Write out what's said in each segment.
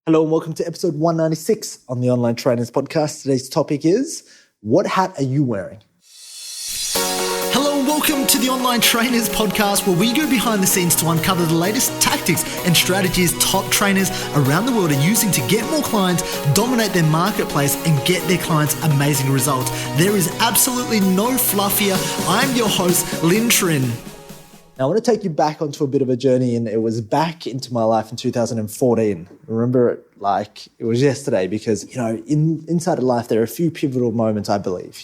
Hello and welcome to episode 196 on the Online Trainers Podcast. Today's topic is, what hat are you wearing? Hello and welcome to the Online Trainers Podcast, where we go behind the scenes to uncover the latest tactics and strategies top trainers around the world are using to get more clients, dominate their marketplace, and get their clients amazing results. There is absolutely no fluff here. I'm your host, Lynn Trin. Now, I want to take you back onto a bit of a journey, and it was back into my life in 2014. I remember it like it was yesterday because, inside of life, there are a few pivotal moments, I believe,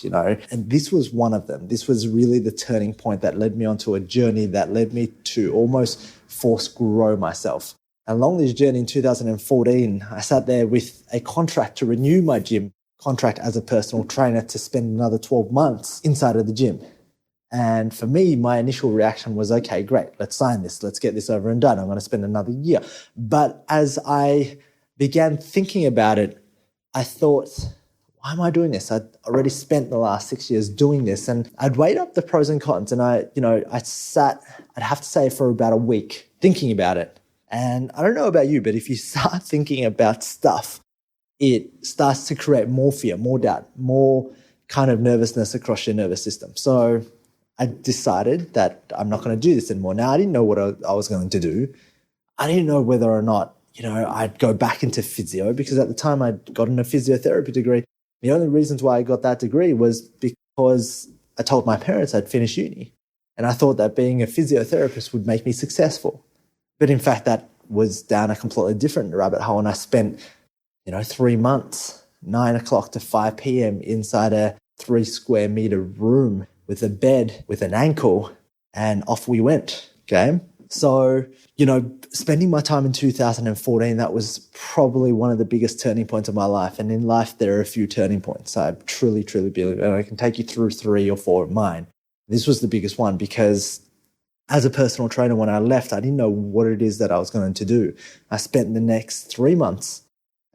and this was one of them. This was really the turning point that led me onto a journey that led me to almost force grow myself. Along this journey in 2014, I sat there with a contract to renew my gym contract as a personal trainer to spend another 12 months inside of the gym. And for me, my initial reaction was, okay, great, let's sign this. Let's get this over and done. I'm going to spend another year. But as I began thinking about it, I thought, why am I doing this? I'd already spent the last 6 years doing this, and I'd weighed up the pros and cons. And I sat, I'd have to say, for about a week thinking about it. And I don't know about you, but if you start thinking about stuff, it starts to create more fear, more doubt, more kind of nervousness across your nervous system. So I decided that I'm not going to do this anymore. Now, I didn't know what I was going to do. I didn't know whether or not, I'd go back into physio, because at the time I'd gotten a physiotherapy degree. The only reasons why I got that degree was because I told my parents I'd finish uni. And I thought that being a physiotherapist would make me successful. But in fact, that was down a completely different rabbit hole. And I spent, 3 months, 9 o'clock to 5 p.m. inside a 3 square meter room with a bed, with an ankle, and off we went, okay? So, spending my time in 2014, that was probably one of the biggest turning points of my life. And in life, there are a few turning points. I truly, truly believe, and I can take you through 3 or 4 of mine. This was the biggest one because as a personal trainer, when I left, I didn't know what it is that I was going to do. I spent the next 3 months,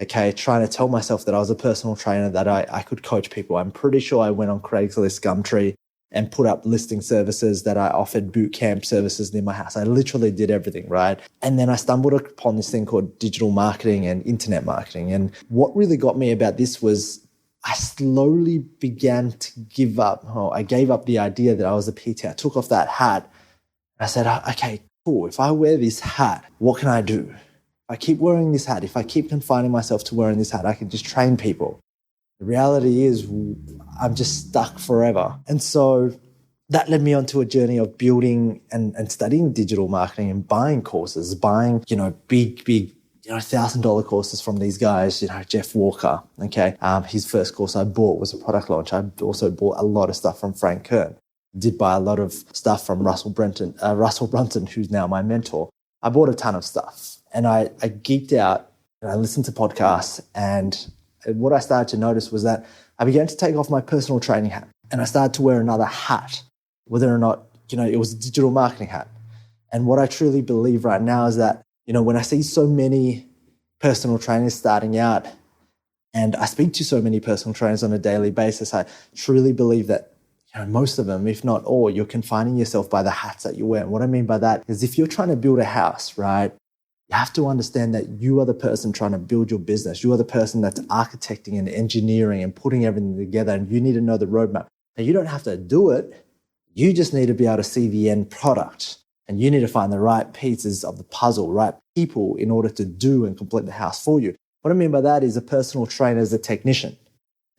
trying to tell myself that I was a personal trainer, that I could coach people. I'm pretty sure I went on Craigslist, Gumtree, and put up listing services that I offered boot camp services near my house. I literally did everything, right? And then I stumbled upon this thing called digital marketing and internet marketing. And what really got me about this was I slowly began to give up. I gave up the idea that I was a PT. I took off that hat. I said, okay, cool. If I wear this hat, what can I do? If I keep wearing this hat, if I keep confining myself to wearing this hat, I can just train people. The reality is I'm just stuck forever. And so that led me onto a journey of building and studying digital marketing and buying courses, buying, big, $1,000 courses from these guys, Jeff Walker, okay? His first course I bought was a product launch. I also bought a lot of stuff from Frank Kern. Did buy a lot of stuff from Russell Brunson, who's now my mentor. I bought a ton of stuff and I geeked out and I listened to podcasts, and what I started to notice was that I began to take off my personal training hat and I started to wear another hat, whether or not, it was a digital marketing hat. And what I truly believe right now is that, when I see so many personal trainers starting out and I speak to so many personal trainers on a daily basis, I truly believe that, most of them, if not all, you're confining yourself by the hats that you wear. And what I mean by that is if you're trying to build a house, right, you have to understand that you are the person trying to build your business. You are the person that's architecting and engineering and putting everything together, and you need to know the roadmap. Now, you don't have to do it. You just need to be able to see the end product, and you need to find the right pieces of the puzzle, right people in order to do and complete the house for you. What I mean by that is a personal trainer is a technician.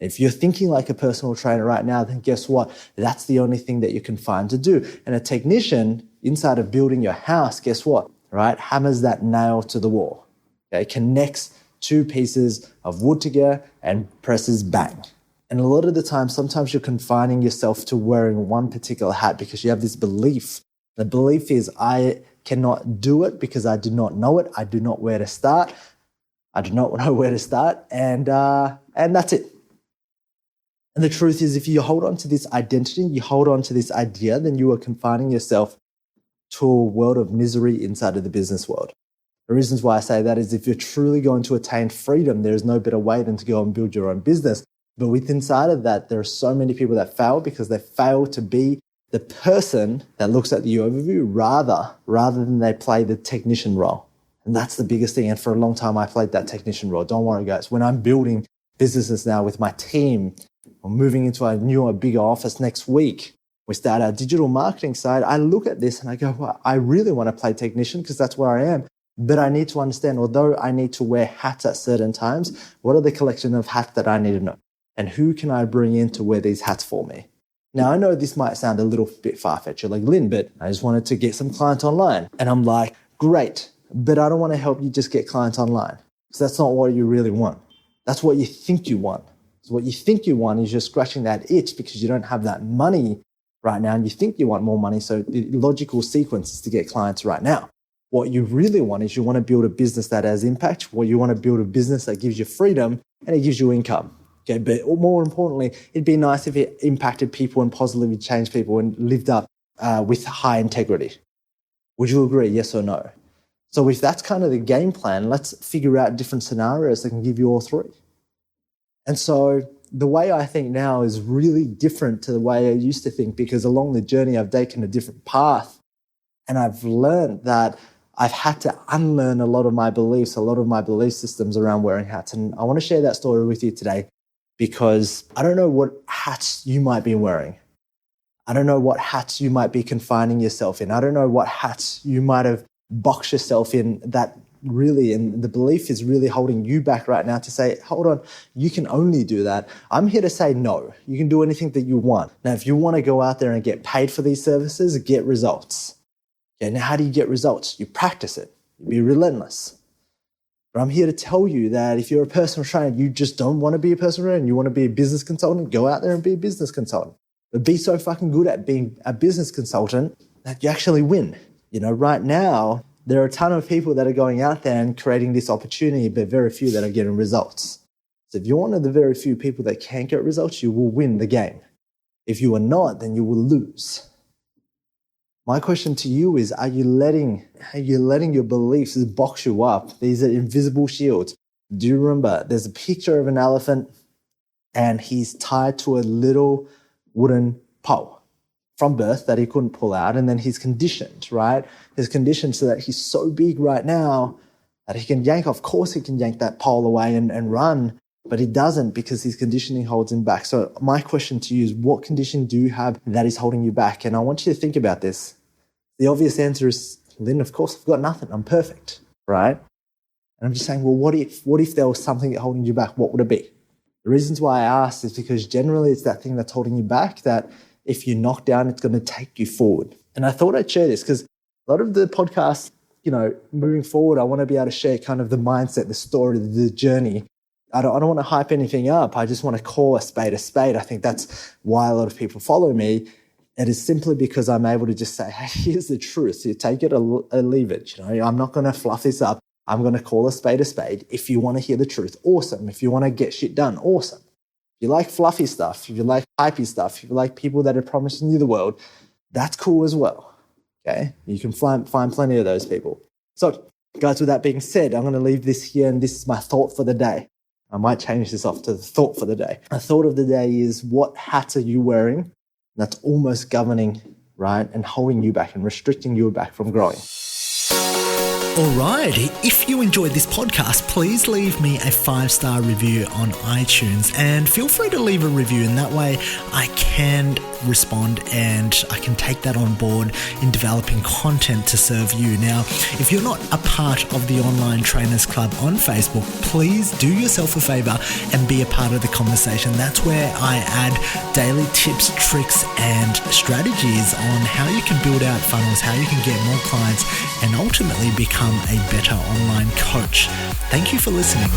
If you're thinking like a personal trainer right now, then guess what? That's the only thing that you can find to do. And a technician inside of building your house, guess what? Right? Hammers that nail to the wall. Okay? Connects 2 pieces of wood together and presses bang. And a lot of the time, sometimes you're confining yourself to wearing one particular hat because you have this belief. The belief is, I cannot do it because I do not know it. I do not know where to start. And that's it. And the truth is, if you hold on to this identity, you hold on to this idea, then you are confining yourself to a world of misery inside of the business world. The reasons why I say that is if you're truly going to attain freedom, there is no better way than to go and build your own business. But with inside of that, there are so many people that fail because they fail to be the person that looks at the overview rather than they play the technician role. And that's the biggest thing. And for a long time, I played that technician role. Don't worry, guys. When I'm building businesses now with my team, we're moving into a newer, bigger office next week. We start our digital marketing side. I look at this and I go, well, I really want to play technician because that's where I am. But I need to understand, although I need to wear hats at certain times, what are the collection of hats that I need to know? And who can I bring in to wear these hats for me? Now, I know this might sound a little bit far-fetched. You're like, Lynn, but I just wanted to get some clients online. And I'm like, great, but I don't want to help you just get clients online. Because that's not what you really want. That's what you think you want. So what you think you want is you're scratching that itch because you don't have that money right now and you think you want more money. So the logical sequence is to get clients right now. What you really want is you want to build a business that has impact. What you want to build a business that gives you freedom and it gives you income. Okay, but more importantly, it'd be nice if it impacted people and positively changed people and lived up with high integrity. Would you agree, yes or no? So if that's kind of the game plan, let's figure out different scenarios that can give you all three. And so the way I think now is really different to the way I used to think, because along the journey I've taken a different path and I've learned that I've had to unlearn a lot of my beliefs, a lot of my belief systems around wearing hats. And I want to share that story with you today because I don't know what hats you might be wearing. I don't know what hats you might be confining yourself in. I don't know what hats you might have boxed yourself in that really, and the belief is really holding you back right now to say, hold on, you can only do that. I'm here to say no. You can do anything that you want. Now, if you want to go out there and get paid for these services, get results. Okay, now how do you get results? You practice it. You be relentless. But I'm here to tell you that if you're a personal trainer, you just don't want to be a personal trainer and you want to be a business consultant, go out there and be a business consultant. But be so fucking good at being a business consultant that you actually win. You know, right now, there are a ton of people that are going out there and creating this opportunity, but very few that are getting results. So if you're one of the very few people that can get results, you will win the game. If you are not, then you will lose. My question to you is, are you letting your beliefs box you up? These are invisible shields. Do you remember there's a picture of an elephant and he's tied to a little wooden pole from birth that he couldn't pull out, and then he's conditioned, right? He's conditioned so that he's so big right now that he can yank, of course he can yank that pole away and run, but he doesn't because his conditioning holds him back. So my question to you is, what condition do you have that is holding you back? And I want you to think about this. The obvious answer is, Lynn, of course I've got nothing. I'm perfect, right? And I'm just saying, well, what if there was something holding you back? What would it be? The reasons why I asked is because generally it's that thing that's holding you back that if you knock down, it's going to take you forward. And I thought I'd share this because a lot of the podcasts, you know, moving forward, I want to be able to share kind of the mindset, the story, the journey. I don't want to hype anything up. I just want to call a spade a spade. I think that's why a lot of people follow me. It is simply because I'm able to just say, hey, here's the truth. You take it or leave it. You know, I'm not going to fluff this up. I'm going to call a spade a spade. If you want to hear the truth, awesome. If you want to get shit done, awesome. If you like fluffy stuff, if you like hypey stuff, if you like people that are promising you the world, that's cool as well. Okay? You can find plenty of those people. So, guys, with that being said, I'm going to leave this here, and this is my thought for the day. I might change this off to the thought for the day. My thought of the day is, what hats are you wearing that's almost governing, right, and holding you back and restricting you back from growing? Alright, if you enjoyed this podcast, please leave me a 5-star review on iTunes, and feel free to leave a review, and that way I can respond and I can take that on board in developing content to serve you. Now, if you're not a part of the Online Trainers Club on Facebook, please do yourself a favor and be a part of the conversation. That's where I add daily tips, tricks, and strategies on how you can build out funnels, how you can get more clients, and ultimately become a better online coach. Thank you for listening.